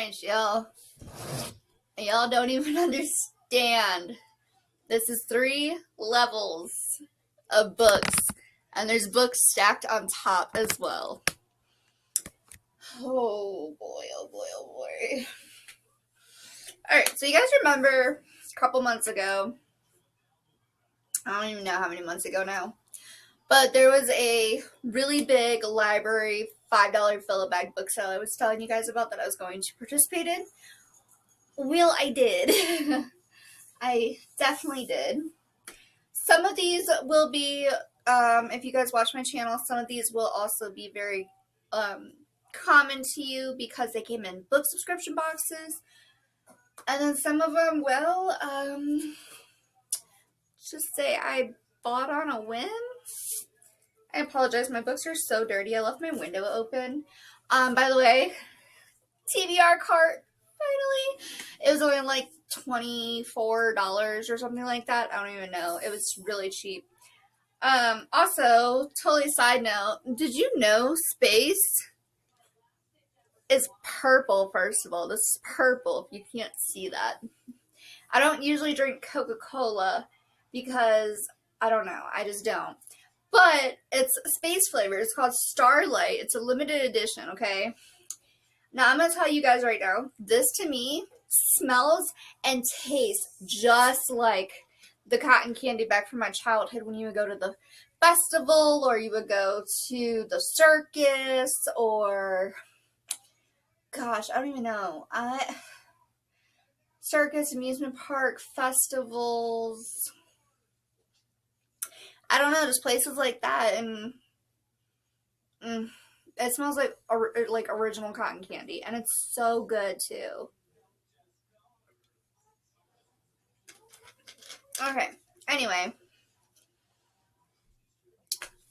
Alright, y'all. Y'all don't even understand. This is 3 levels of books. And there's books stacked on top as well. Oh boy, oh boy, oh boy. Alright, so you guys remember a couple months ago, I don't even know how many months ago now, but there was a really big library $5 fill-a-bag book sale I was telling you guys about that I was going to participate in. Well, I did. I definitely did. Some of these will be, if you guys watch my channel, some of these will also be very common to you because they came in book subscription boxes. And then some of them, well, just say I bought on a whim. I apologize, my books are so dirty. I left my window open. By the way, TBR cart, finally. It was only like $24 or something like that. I don't even know. It was really cheap. Also, totally side note, did you know space is purple, first of all? This is purple, if you can't see that. I don't usually drink Coca-Cola because, I don't know, I just don't. But it's space flavor. It's called Starlight. It's a limited edition, okay? Now, I'm going to tell you guys right now, this to me smells and tastes just like the cotton candy back from my childhood when you would go to the festival or you would go to the circus or, gosh, I don't even know. Circus, amusement park, festivals. I don't know, just places like that, and it smells like original cotton candy, and it's so good too. Okay, anyway,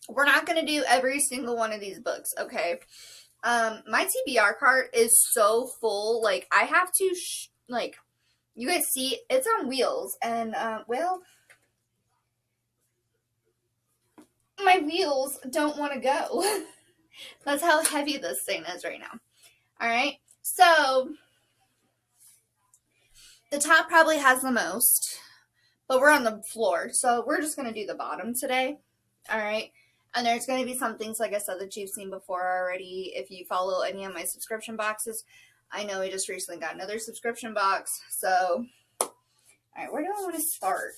we're not gonna do every single one of these books, okay? My TBR cart is so full, like I have to you guys see, it's on wheels, and well, my wheels don't want to go. That's how heavy this thing is right now. Alright, so the top probably has the most, but we're on the floor, so we're just going to do the bottom today. Alright, and there's going to be some things, like I said, that you've seen before already. If you follow any of my subscription boxes, I know we just recently got another subscription box, so alright, where do I want to start?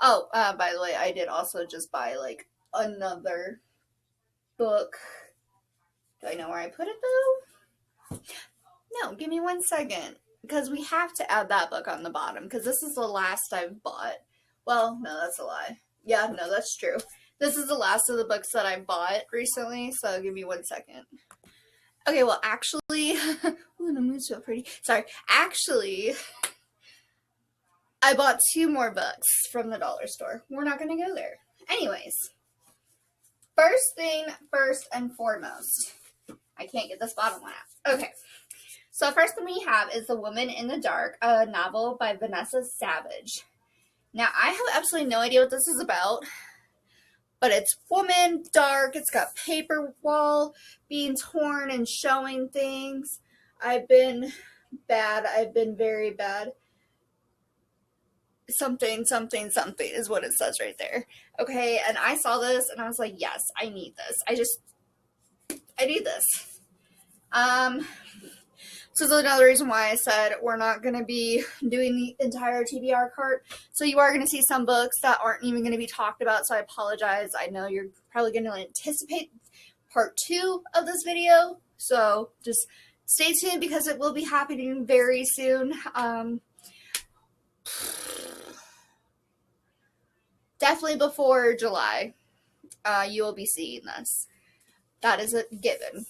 Oh, by the way, I did also just buy, like, another book. Do I know where I put it, though? No, give me 1 second. Because we have to add that book on the bottom. Because this is the last I've bought. Well, no, that's a lie. Yeah, no, that's true. This is the last of the books that I bought recently. So give me 1 second. Okay, well, actually... Ooh, the moon's so pretty. Sorry. Actually... I bought 2 more books from the dollar store. We're not going to go there. Anyways. First thing, first and foremost. I can't get this bottom one out. Okay. So first thing we have is The Woman in the Dark, a novel by Vanessa Savage. Now, I have absolutely no idea what this is about. But it's woman, dark, it's got paper wall being torn and showing things. I've been bad. I've been very bad. Something, something, something is what it says right there. Okay, and I saw this and I was like, yes, I need this. I need this. So this is another reason why I said we're not going to be doing the entire TBR cart. So you are going to see some books that aren't even going to be talked about, so I apologize. I know you're probably going to anticipate part 2 of this video, so just stay tuned because it will be happening very soon. Definitely before July, you will be seeing this. That is a given.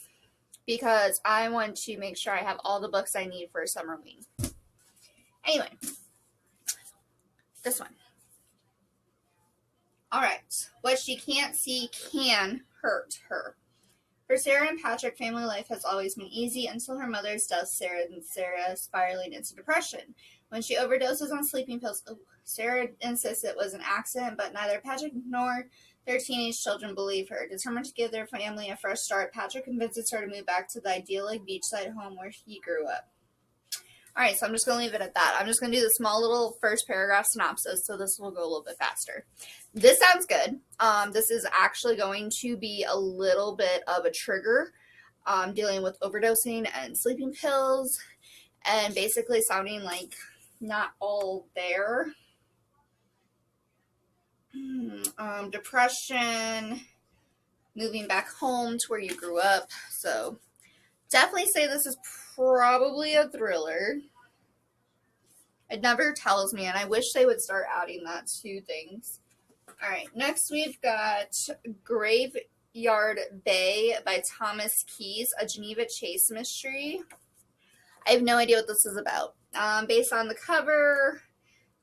Because I want to make sure I have all the books I need for Summerween. Anyway. This one. Alright. What she can't see can hurt her. For Sarah and Patrick, family life has always been easy until her mother's death, Sarah spiraling into depression. When she overdoses on sleeping pills, Sarah insists it was an accident, but neither Patrick nor Their teenage children believe her. Determined to give their family a fresh start, Patrick convinces her to move back to the idyllic beachside home where he grew up. Alright, so I'm just going to leave it at that. I'm just going to do the small little first paragraph synopsis, so this will go a little bit faster. This sounds good. This is actually going to be a little bit of a trigger, dealing with overdosing and sleeping pills, and basically sounding like not all there. Depression, moving back home to where you grew up, so definitely say this is probably a thriller. It never tells me, and I wish they would start adding that to things. Alright, next we've got Graveyard Bay by Thomas Keyes, a Geneva Chase mystery. I have no idea what this is about. Based on the cover,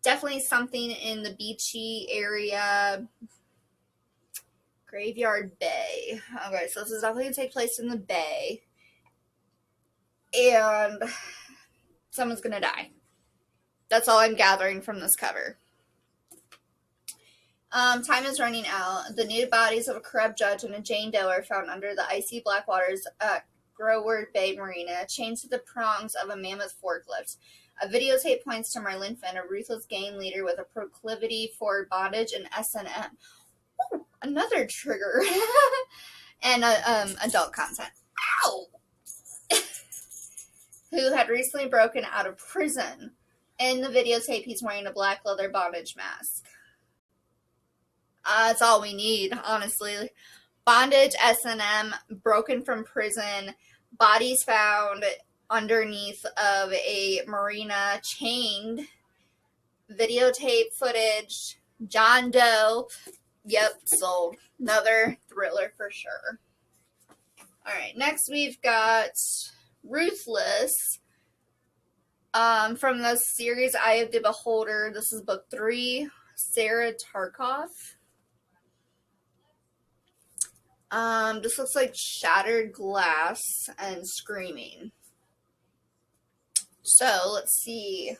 definitely something in the beachy area. Graveyard Bay. Okay, so this is definitely going to take place in the bay. And someone's going to die. That's all I'm gathering from this cover. Time is running out. The nude bodies of a corrupt judge and a Jane Doe are found under the icy black waters at Groveyard Bay Marina, chained to the prongs of a mammoth forklift. A videotape points to Marlene Finn, a ruthless gang leader with a proclivity for bondage and S&M. Ooh, another trigger. And adult content. Ow! Who had recently broken out of prison. In the videotape, he's wearing a black leather bondage mask. That's all we need, honestly. Bondage, S&M, broken from prison, bodies found underneath of a marina, chained, videotape footage, John Doe. Yep, sold. Another thriller for sure. Alright, next we've got Ruthless. From the series Eye of the Beholder. This is book 3. Sarah Tarkoff. This looks like shattered glass and screaming. So, let's see.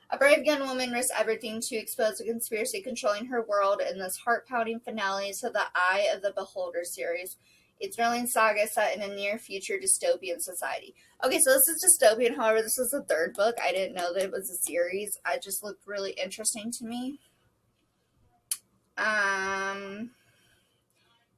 A brave young woman risks everything to expose a conspiracy controlling her world in this heart-pounding finale to the Eye of the Beholder series. A thrilling saga set in a near-future dystopian society. Okay, so this is dystopian. However, this is the 3rd book. I didn't know that it was a series. It just looked really interesting to me.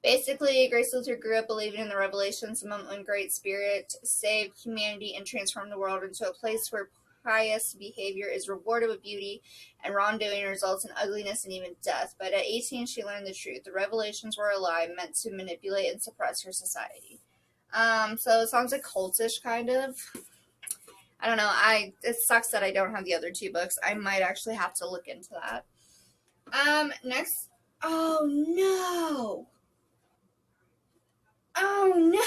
Basically, Grace Luther grew up believing in the revelations, the moment when Great Spirit saved humanity and transformed the world into a place where pious behavior is rewarded with beauty and wrongdoing results in ugliness and even death. But at 18, she learned the truth. The revelations were a lie meant to manipulate and suppress her society. So it sounds like cultish, kind of. I don't know. It sucks that I don't have the other 2 books. I might actually have to look into that. Next. Oh, no. Oh, no.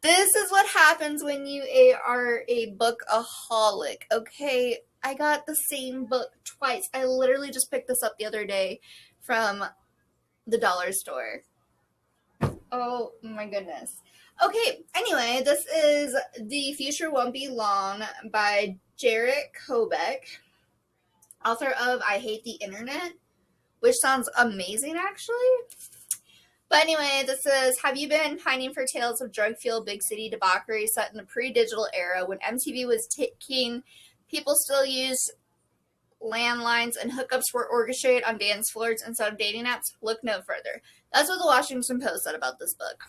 This is what happens when you are a bookaholic, okay? I got the same book twice. I literally just picked this up the other day from the dollar store. Oh my goodness. Okay, anyway, this is The Future Won't Be Long by Jarrett Kobek, author of I Hate the Internet, which sounds amazing, actually. But anyway, this is, have you been pining for tales of drug-fueled big city debauchery set in the pre-digital era when MTV was king, people still used landlines and hookups were orchestrated on dance floors instead of dating apps? Look no further. That's what the Washington Post said about this book.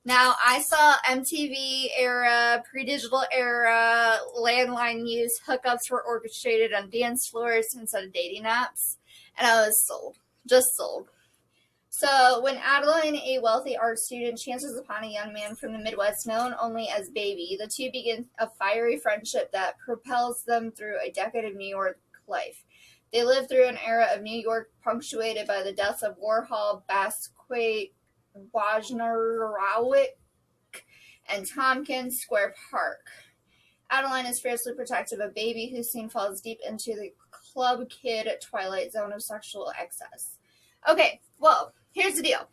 Now, I saw MTV era, pre-digital era, landline use, hookups were orchestrated on dance floors instead of dating apps, and I was sold. Just sold. So, when Adeline, a wealthy art student, chances upon a young man from the Midwest known only as Baby, the two begin a fiery friendship that propels them through a decade of New York life. They live through an era of New York punctuated by the deaths of Warhol, Basquiat, Wojnarowicz, and Tompkins Square Park. Adeline is fiercely protective of Baby, who soon falls deep into the club kid twilight zone of sexual excess. Okay, well, here's the deal.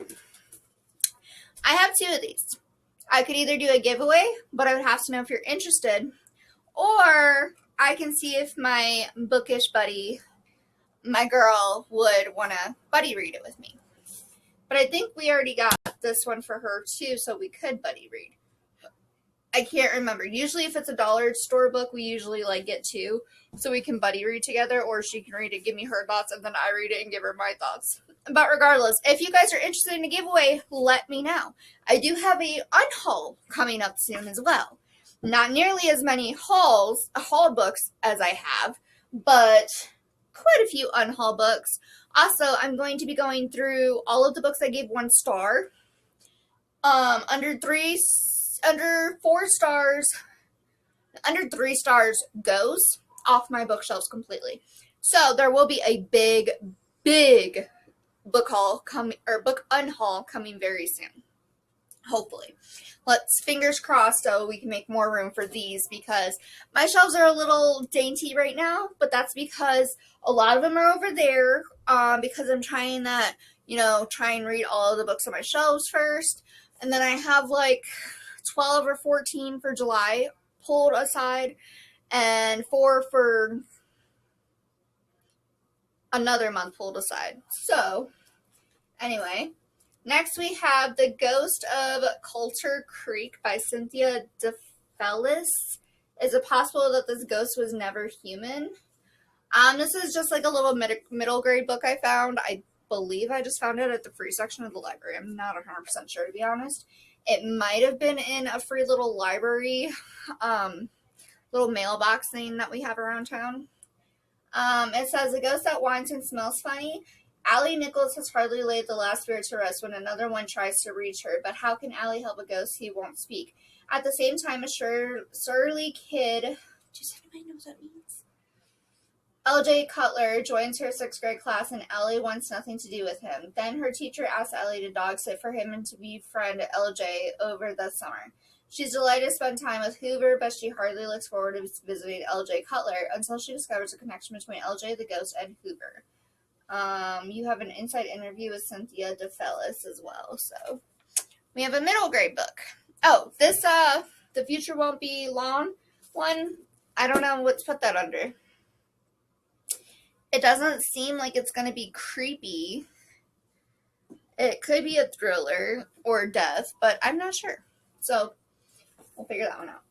I have 2 of these. I could either do a giveaway, but I would have to know if you're interested, or I can see if my bookish buddy my girl would want to buddy read it with me. But I think we already got this one for her too, so we could buddy read. I can't remember. Usually if it's a dollar store book, we usually like get two, so we can buddy read together, or she can read it, give me her thoughts, and then I read it and give her my thoughts. But regardless, if you guys are interested in a giveaway, let me know. I do have a unhaul coming up soon as well. Not nearly as many haul books as I have, but quite a few unhaul books. Also, I'm going to be going through all of the books I gave 1 star. Under 4 stars, under 3 stars goes off my bookshelves completely. So there will be a big book haul coming, or book unhaul coming very soon. Hopefully. Let's fingers crossed so we can make more room for these, because my shelves are a little dainty right now, but that's because a lot of them are over there, because I'm trying that, try and read all of the books on my shelves first. And then I have like 12 or 14 for July pulled aside, and 4 for another month pulled aside. So, anyway, next we have The Ghost of Coulter Creek by Cynthia DeFellis. Is it possible that this ghost was never human? This is just like a little middle grade book I found. I believe I just found it at the free section of the library. I'm not 100% sure, to be honest. It might have been in a free little library, little mailbox thing that we have around town. It says, a ghost that whines and smells funny. Allie Nichols has hardly laid the last spirit to rest when another one tries to reach her, but how can Allie help a ghost who won't speak? At the same time, a surly kid, does anybody know what that means? LJ Cutler joins her 6th grade class, and Allie wants nothing to do with him. Then her teacher asks Allie to dog sit for him and to befriend LJ over the summer. She's delighted to spend time with Hoover, but she hardly looks forward to visiting LJ Cutler until she discovers a connection between LJ the ghost and Hoover. You have an inside interview with Cynthia DeFellis as well. So we have a middle grade book. Oh, this The Future Won't Be Long one. I don't know what to put that under. It doesn't seem like it's going to be creepy. It could be a thriller or death, but I'm not sure. So we'll figure that one out.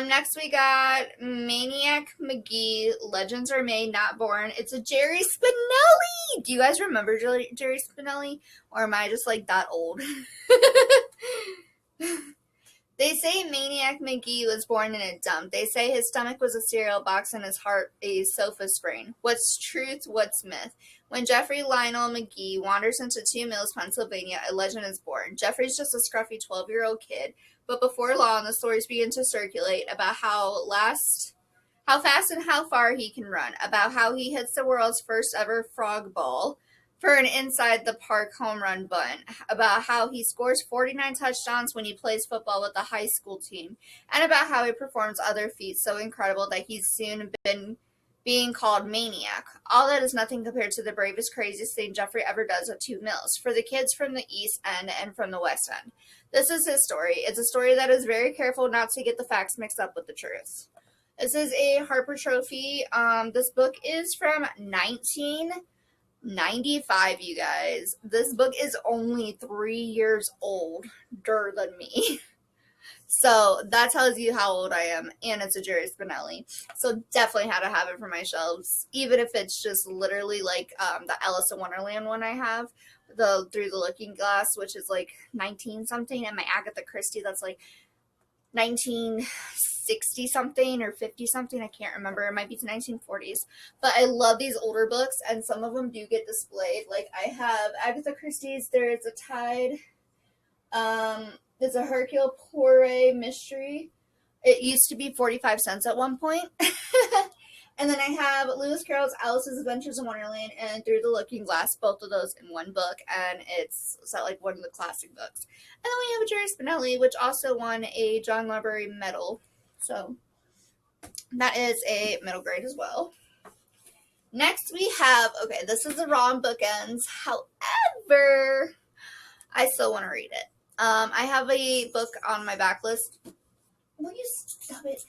Next we got Maniac McGee, Legends Are Made, Not Born. It's a Jerry Spinelli. Do you guys remember Jerry Spinelli? Or am I just like that old? They say Maniac McGee was born in a dump. They say his stomach was a cereal box and his heart a sofa spring. What's truth? What's myth? When Jeffrey Lionel McGee wanders into Two Mills, Pennsylvania, a legend is born. Jeffrey's just a scruffy 12-year-old kid, but before long, the stories begin to circulate about how fast and how far he can run, about how he hits the world's first ever frog ball for an inside the park home run bunt, about how he scores 49 touchdowns when he plays football with the high school team, and about how he performs other feats so incredible that he's soon been being called Maniac. All that is nothing compared to the bravest, craziest thing Jeffrey ever does at Two Mills, for the kids from the East End and from the West End. This is his story. It's a story that is very careful not to get the facts mixed up with the truth. This is a Harper Trophy. This book is from 1995, you guys. This book is only 3 years older than me. So that tells you how old I am. And it's a Jerry Spinelli. So definitely had to have it for my shelves. Even if it's just literally like the Alice in Wonderland one I have. The Through the Looking Glass, which is like 19 something. And my Agatha Christie, that's like 1960 something or 50 something. I can't remember. It might be 1940s. But I love these older books, and some of them do get displayed. Like I have Agatha Christie's There Is a Tide. There's a Hercule Poirot mystery. It used to be 45 cents at one point. And then I have Lewis Carroll's Alice's Adventures in Wonderland and Through the Looking Glass, both of those in one book, and it's like one of the classic books. And then we have a Jerry Spinelli, which also won a John Library Medal. So that is a middle grade as well. Next we have, okay, this is the wrong bookends. However, I still want to read it. I have a book on my backlist. Will you stop it?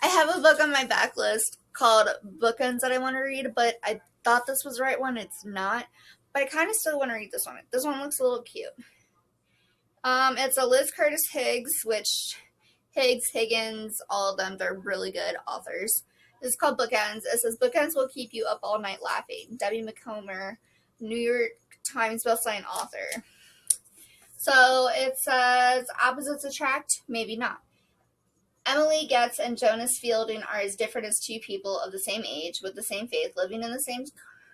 I have a book on my backlist called Bookends that I want to read, but I thought this was the right one. It's not. But I kind of still want to read this one. This one looks a little cute. It's a Liz Curtis Higgs, which Higgs, Higgins, all of them, they're really good authors. This is called Bookends. It says, bookends will keep you up all night laughing. Debbie McComber, New York Times bestselling author. So it says, opposites attract? Maybe not. Emily Getz and Jonas Fielding are as different as two people of the same age with the same faith living in the same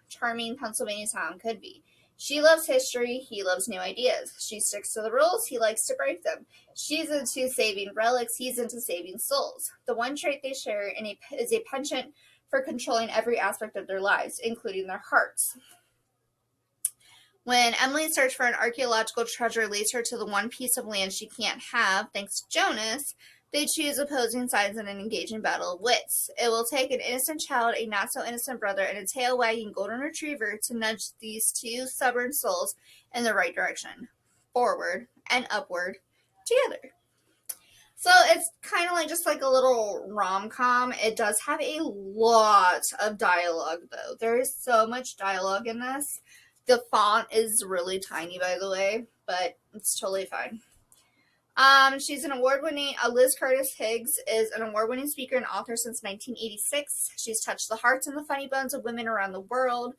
charming Pennsylvania town could be. She loves history, he loves new ideas. She sticks to the rules, he likes to break them. She's into saving relics, he's into saving souls. The one trait they share is a penchant for controlling every aspect of their lives, including their hearts. When Emily's search for an archaeological treasure leads her to the one piece of land she can't have, thanks to Jonas, they choose opposing sides in an engaging battle of wits. It will take an innocent child, a not-so-innocent brother, and a tail-wagging golden retriever to nudge these two stubborn souls in the right direction, forward and upward, together. So it's kind of like just like a little rom-com. It does have a lot of dialogue, though. There is so much dialogue in this. The font is really tiny, by the way, but it's totally fine. She's an award-winning, Liz Curtis Higgs is an award-winning speaker and author since 1986. She's touched the hearts and the funny bones of women around the world.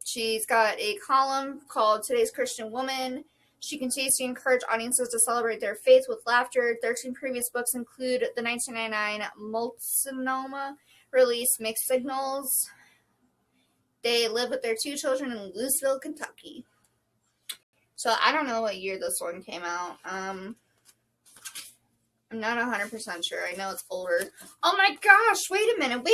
She's got a column called Today's Christian Woman. She continues to encourage audiences to celebrate their faith with laughter. 13 previous books include the 1999 Multnomah release, Mixed Signals. They live with their 2 children in Louisville, Kentucky. So I don't know what year this one came out. I'm not 100% sure. I know it's older. Oh my gosh, wait a minute.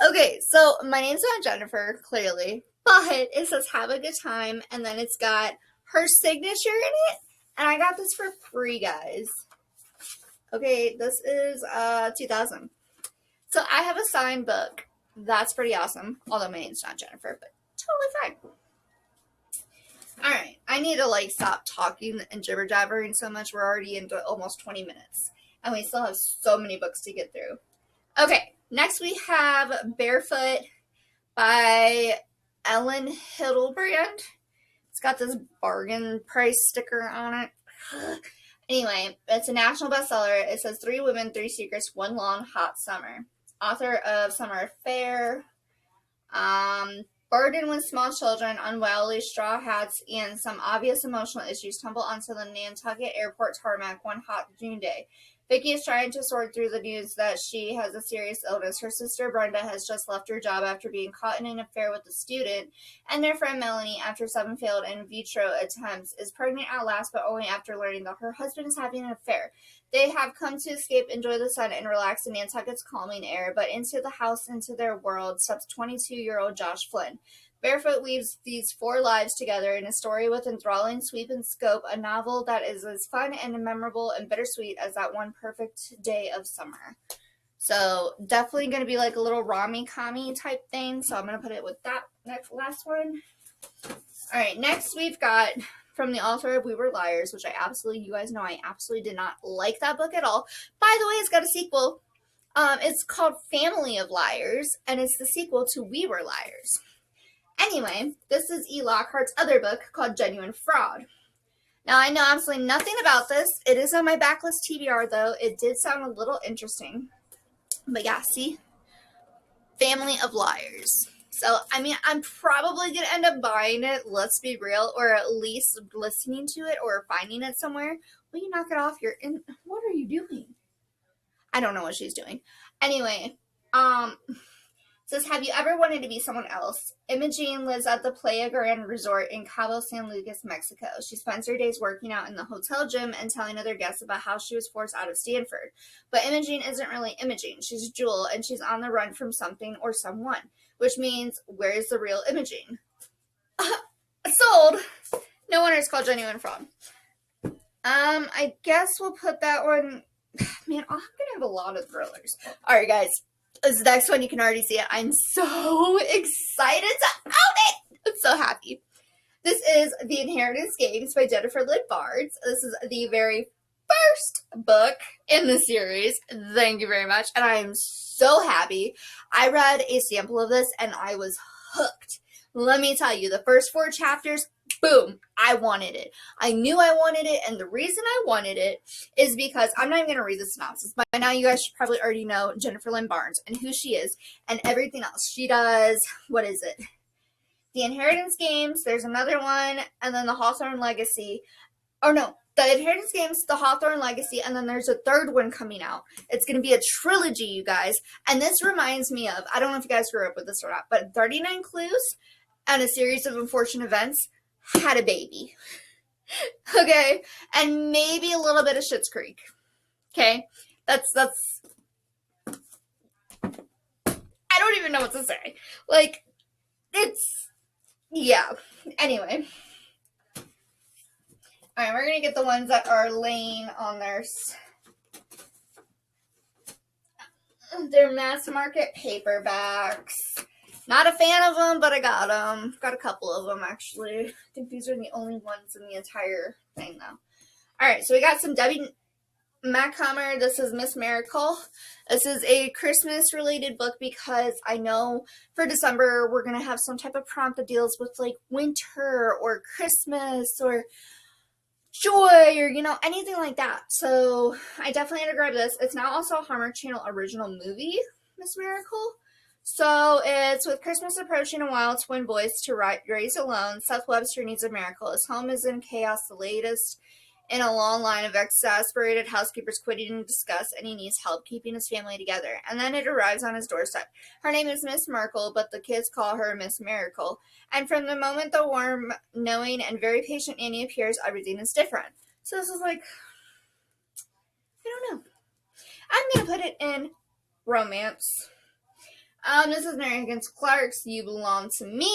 Okay, so my name's not Jennifer, clearly. But it says have a good time. And then it's got her signature in it. And I got this for free, guys. Okay, this is 2000. So I have a signed book. That's pretty awesome. Although my name's not Jennifer, but totally fine. Alright, I need to stop talking and jibber jabbering so much. We're already into almost 20 minutes. And we still have so many books to get through. Okay, next we have Barefoot by Ellen Hildebrand. It's got this bargain price sticker on it. Anyway, it's a national bestseller. It says 3 women, 3 secrets, 1 long, hot summer. Author of Summer Affair. Burdened with small children, unwieldy straw hats, and some obvious emotional issues tumble onto the Nantucket airport tarmac one hot June day. Vicky is trying to sort through the news that she has a serious illness. Her sister Brenda has just left her job after being caught in an affair with a student, and their friend Melanie, after 7 failed in vitro attempts, is pregnant at last, but only after learning that her husband is having an affair. They have come to escape, enjoy the sun, and relax in Nantucket's calming air, but into the house, into their world, steps 22-year-old Josh Flynn. Barefoot weaves these 4 lives together in a story with enthralling sweep and scope, a novel that is as fun and memorable and bittersweet as that one perfect day of summer. So definitely going to be like a little Rami-Kami type thing, so I'm going to put it with that last one. Alright, next we've got from the author of We Were Liars, which you guys know I absolutely did not like that book at all. By the way, it's got a sequel. It's called Family of Liars, and it's the sequel to We Were Liars. Anyway, this is E. Lockhart's other book called Genuine Fraud. Now, I know absolutely nothing about this. It is on my backlist TBR, though. It did sound a little interesting. But yeah, see? Family of Liars. So, I mean, I'm probably going to end up buying it, let's be real, or at least listening to it or finding it somewhere. Will you knock it off? What are you doing? I don't know what she's doing. Anyway, it says, have you ever wanted to be someone else? Imogene lives at the Playa Grande Resort in Cabo San Lucas, Mexico. She spends her days working out in the hotel gym and telling other guests about how she was forced out of Stanford. But Imogene isn't really Imogene. She's Jewel, and she's on the run from something or someone. Which means, where's the real Imogene? Sold! No wonder it's called Genuine Fraud. I guess we'll put that one... Man, I'm gonna have a lot of thrillers. Alright, guys. This next one, you can already see it. I'm so excited to own it! I'm so happy. This is The Inheritance Games by Jennifer Lynn Barnes. This is the very first book in the series. Thank you very much. And I am so happy. I read a sample of this and I was hooked. Let me tell you, the first 4 chapters, boom, I wanted it. I knew I wanted it, and the reason I wanted it is because I'm not even going to read the synopsis. By now, you guys should probably already know Jennifer Lynn Barnes and who she is and everything else. She does, what is it? The Inheritance Games, there's another one, and then the Hawthorne Legacy. Oh, no, the Inheritance Games, the Hawthorne Legacy, and then there's a third one coming out. It's going to be a trilogy, you guys. And this reminds me of, I don't know if you guys grew up with this or not, but 39 Clues and A Series of Unfortunate Events had a baby. Okay? And maybe a little bit of Schitt's Creek. Okay? That's I don't even know what to say. Like, it's, yeah. Anyway. Alright, we're going to get the ones that are laying on their mass market paperbacks. Not a fan of them, but I got them. Got a couple of them, actually. I think these are the only ones in the entire thing, though. Alright, so we got some Debbie Macomber. This is Miss Miracle. This is a Christmas-related book because I know for December we're going to have some type of prompt that deals with, like, winter or Christmas or joy or, you know, anything like that. So I definitely had to grab this. It's now also a Hallmark Channel original movie, Miss Miracle. So it's with Christmas approaching and wild twin boys to raise alone, Seth Webster needs a miracle. His home is in chaos, the latest in a long line of exasperated housekeepers quitting in disgust, and he needs help keeping his family together. And then it arrives on his doorstep. Her name is Miss Merkel, but the kids call her Miss Miracle. And from the moment the warm, knowing, and very patient Annie appears, everything is different. So this is like, I don't know. I'm going to put it in romance. This is Mary Higgins Clark's You Belong to Me.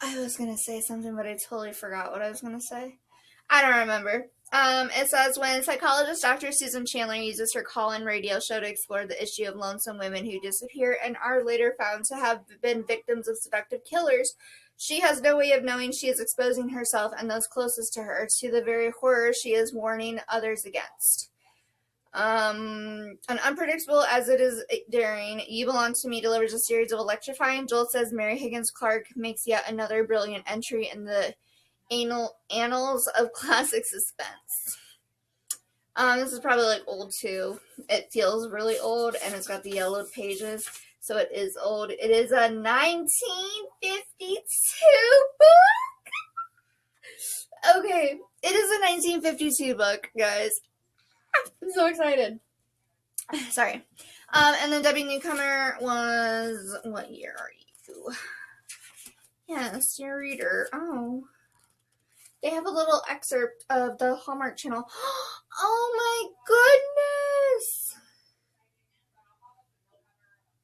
I was going to say something, but I totally forgot what I was going to say. I don't remember. It says, when psychologist Dr. Susan Chandler uses her call-in radio show to explore the issue of lonesome women who disappear and are later found to have been victims of seductive killers, she has no way of knowing she is exposing herself and those closest to her to the very horror she is warning others against. Unpredictable as it is daring, You Belong to Me delivers a series of electrifying jolts as Mary Higgins Clark makes yet another brilliant entry in the annals of classic suspense. This is probably like old too. It feels really old and it's got the yellowed pages, so it is old. It is a 1952 book. Okay, it is a 1952 book, guys. I'm so excited. Sorry. And then Debbie Newcomer was, what year are you? Yes, your reader. Oh. They have a little excerpt of the Hallmark Channel. Oh my goodness!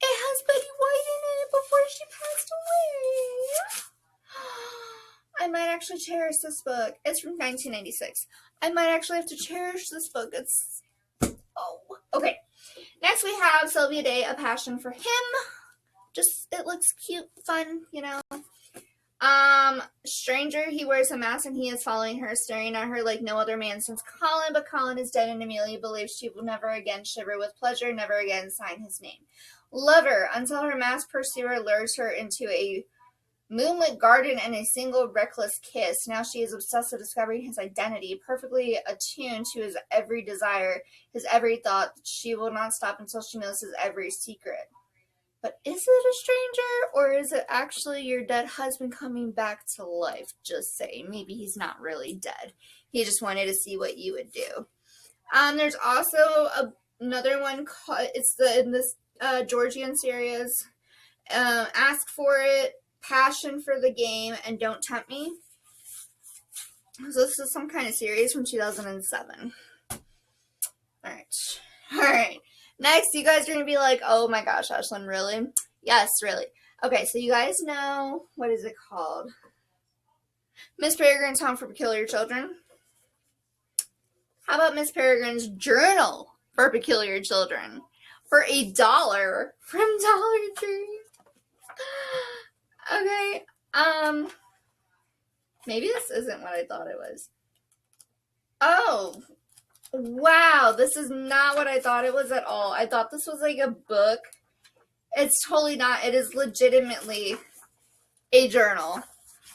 It has Betty White in it before she passed away. I might actually cherish this book. It's from 1996. I might actually have to cherish this book. It's, oh, okay. Next we have Sylvia Day, A Passion for Him. Just, it looks cute, fun, you know. Stranger, he wears a mask and he is following her, staring at her like no other man since Colin, but Colin is dead and Amelia believes she will never again shiver with pleasure, never again sign his name. Lover, until her masked pursuer lures her into a moonlit garden and a single reckless kiss. Now she is obsessed with discovering his identity, perfectly attuned to his every desire, his every thought. She will not stop until she knows his every secret. But is it a stranger, or is it actually your dead husband coming back to life? Just say, maybe he's not really dead. He just wanted to see what you would do. There's also another one called, it's in this Georgian series. Ask for It, Passion for the Game, and Don't Tempt Me. So this is some kind of series from 2007. Alright. Next, you guys are going to be like, oh my gosh, Ashlyn, really? Yes, really. Okay, so you guys know, what is it called? Miss Peregrine's Home for Peculiar Children. How about Miss Peregrine's Journal for Peculiar Children? For $1 from Dollar Tree. Okay, maybe this isn't what I thought it was. Oh, wow. This is not what I thought it was at all. I thought this was like a book. It's totally not. It is legitimately a journal.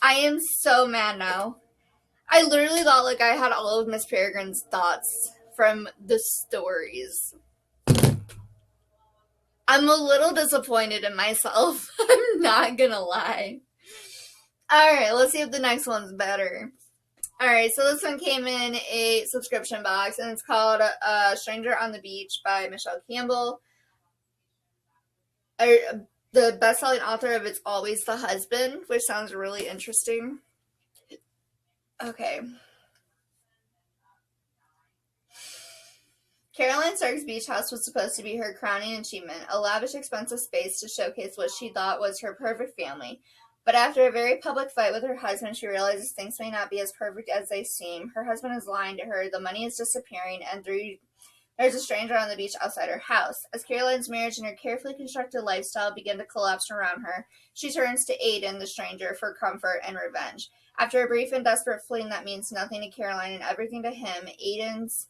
I am so mad now. I literally thought like I had all of Miss Peregrine's thoughts from the stories. I'm a little disappointed in myself. I'm not gonna lie. Alright, let's see if the next one's better. Alright, so this one came in a subscription box, and it's called Stranger on the Beach by Michelle Campbell. The best-selling author of It's Always the Husband, which sounds really interesting. Okay. Caroline Stark's beach house was supposed to be her crowning achievement, a lavish, expensive space to showcase what she thought was her perfect family. But after a very public fight with her husband, she realizes things may not be as perfect as they seem. Her husband is lying to her, the money is disappearing, and there's a stranger on the beach outside her house. As Caroline's marriage and her carefully constructed lifestyle begin to collapse around her, she turns to Aiden, the stranger, for comfort and revenge. After a brief and desperate fling that means nothing to Caroline and everything to him, Aiden's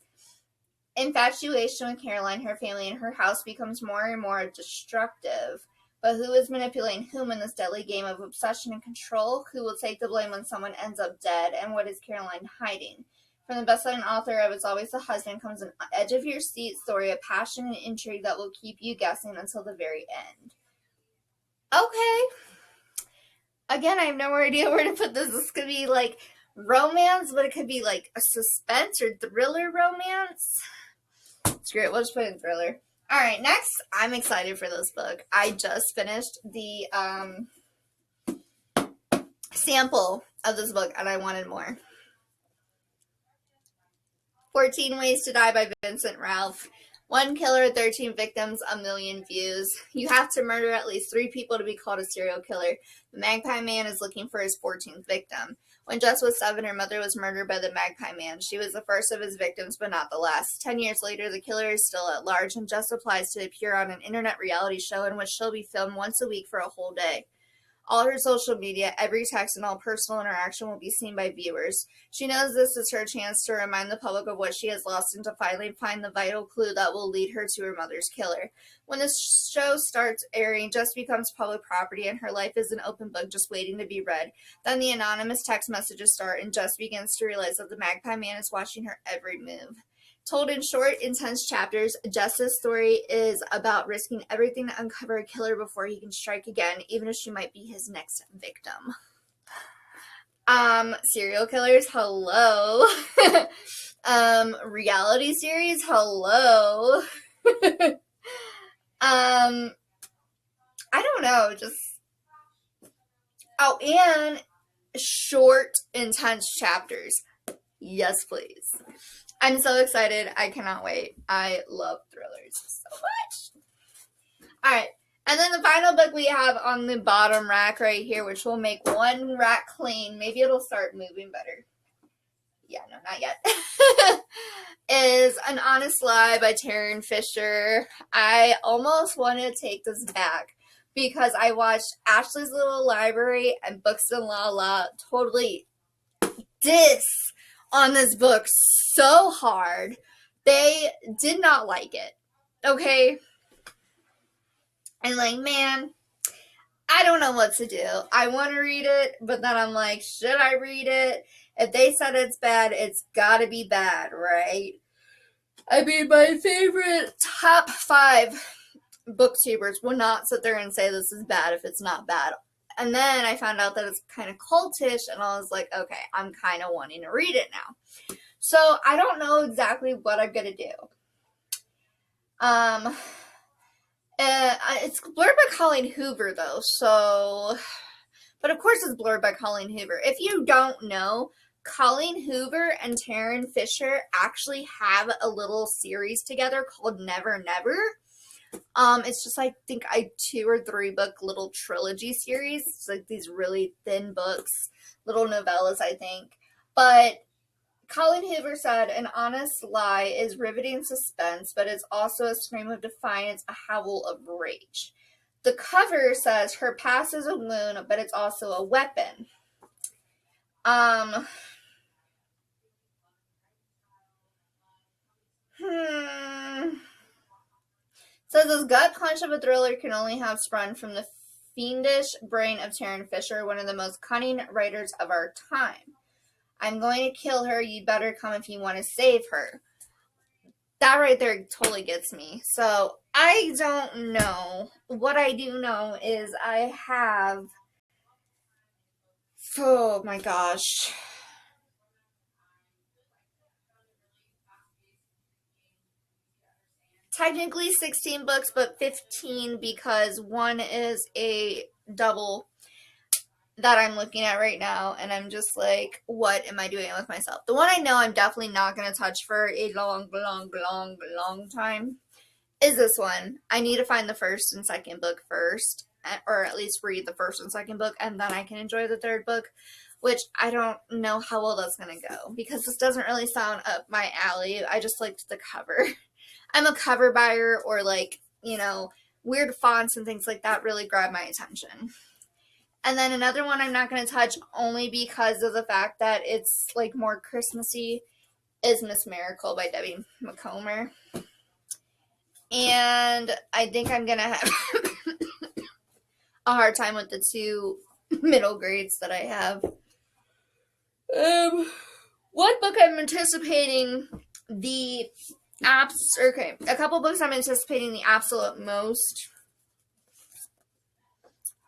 infatuation with Caroline, her family, and her house becomes more and more destructive. But who is manipulating whom in this deadly game of obsession and control? Who will take the blame when someone ends up dead? And what is Caroline hiding? From the best-selling author of It's Always the Husband comes an edge-of-your-seat story of passion and intrigue that will keep you guessing until the very end. Okay. Again, I have no idea where to put this. This could be like romance, but it could be like a suspense or thriller romance. Screw it, we'll just put in thriller. Alright, next, I'm excited for this book. I just finished the sample of this book, and I wanted more. 14 Ways to Die by Vincent Ralph. 1 killer, 13 victims, 1 million views. You have to murder at least 3 people to be called a serial killer. The Magpie Man is looking for his 14th victim. When Jess was 7, her mother was murdered by the Magpie Man. She was the first of his victims, but not the last. 10 years later, the killer is still at large, and Jess applies to appear on an internet reality show in which she'll be filmed once a week for a whole day. All her social media, every text, and all personal interaction will be seen by viewers. She knows this is her chance to remind the public of what she has lost and to finally find the vital clue that will lead her to her mother's killer. When the show starts airing, Jess becomes public property, and her life is an open book just waiting to be read. Then the anonymous text messages start, and Jess begins to realize that the Magpie Man is watching her every move. Told in short, intense chapters, Jess's story is about risking everything to uncover a killer before he can strike again, even if she might be his next victim. Serial killers, hello. Reality series, hello. I don't know, just... Oh, and short, intense chapters. Yes, please. I'm so excited. I cannot wait. I love thrillers so much. Alright. And then the final book we have on the bottom rack right here, which will make one rack clean. Maybe it'll start moving better. Yeah, no, not yet. is An Honest Lie by Tarryn Fisher. I almost want to take this back because I watched Ashley's Little Library and Books and La La totally diss on this book so hard. They did not like it. Okay? And like, man, I don't know what to do. I want to read it, but then I'm like, should I read it? If they said it's bad, it's gotta be bad, right? I mean, my favorite top 5 booktubers will not sit there and say this is bad if it's not bad. And then I found out that it's kind of cultish, and I was like, okay, I'm kind of wanting to read it now. So I don't know exactly what I'm going to do. It's blurred by Colleen Hoover, though, so... But of course it's blurred by Colleen Hoover. If you don't know, Colleen Hoover and Tarryn Fisher actually have a little series together called Never Never. It's just, I think, 2 or 3 book little trilogy series. It's like these really thin books, little novellas, I think. But Colleen Hoover said, An Honest Lie is riveting suspense, but it's also a scream of defiance, a howl of rage. The cover says, her past is a wound, but it's also a weapon. Says this gut punch of a thriller can only have sprung from the fiendish brain of Tarryn Fisher, one of the most cunning writers of our time. I'm going to kill her. You'd better come if you want to save her. That right there totally gets me. So I don't know. What I do know is I have, oh my gosh, technically 16 books, but 15 because one is a double that I'm looking at right now, and I'm just like, what am I doing with myself? The one I know I'm definitely not going to touch for a long time is this one. I need to find the first and second book first, or at least read the first and second book, and then I can enjoy the third book, which I don't know how well that's going to go, because this doesn't really sound up my alley. I just liked the cover. I'm a cover buyer, or like, you know, weird fonts and things like that really grab my attention. And then another one I'm not going to touch only because of the fact that it's like more Christmassy is Miss Miracle by Debbie Macomber. And I think I'm going to have a hard time with the two middle grades that I have. One book I'm anticipating a couple books I'm anticipating the absolute most.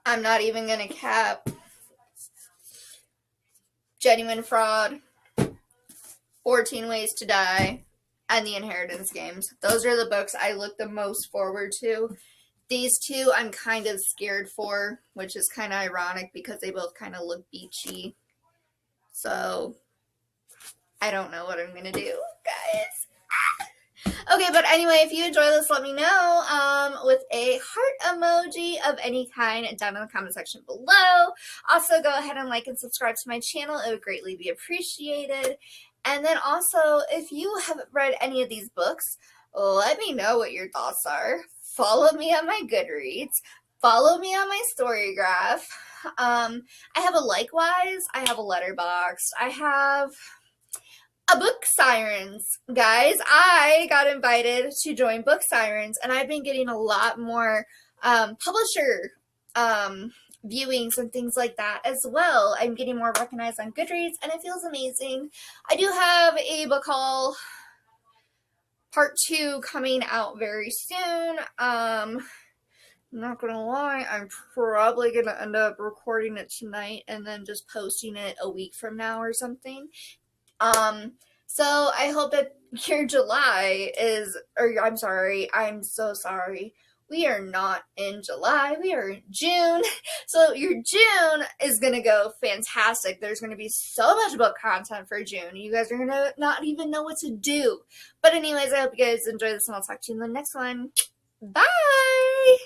I'm not even going to cap Genuine Fraud, 14 Ways to Die, and The Inheritance Games. Those are the books I look the most forward to. These two I'm kind of scared for, which is kind of ironic because they both kind of look beachy. So, I don't know what I'm going to do, guys. Okay, but anyway, if you enjoy this, let me know with a heart emoji of any kind down in the comment section below. Also, go ahead and like and subscribe to my channel. It would greatly be appreciated. And then also, if you haven't read any of these books, let me know what your thoughts are. Follow me on my Goodreads. Follow me on my Storygraph. I have a Likewise. I have a Letterboxd. I have a Book Sirens, guys. I got invited to join Book Sirens, and I've been getting a lot more publisher viewings and things like that as well. I'm getting more recognized on Goodreads, and it feels amazing. I do have a book haul part 2 coming out very soon. I'm not gonna lie, I'm probably gonna end up recording it tonight and then just posting it a week from now or something. So I hope that your July is, or I'm sorry, I'm so sorry. We are not in July, we are in June. So your June is going to go fantastic. There's going to be so much book content for June. You guys are going to not even know what to do. But anyways, I hope you guys enjoy this, and I'll talk to you in the next one. Bye!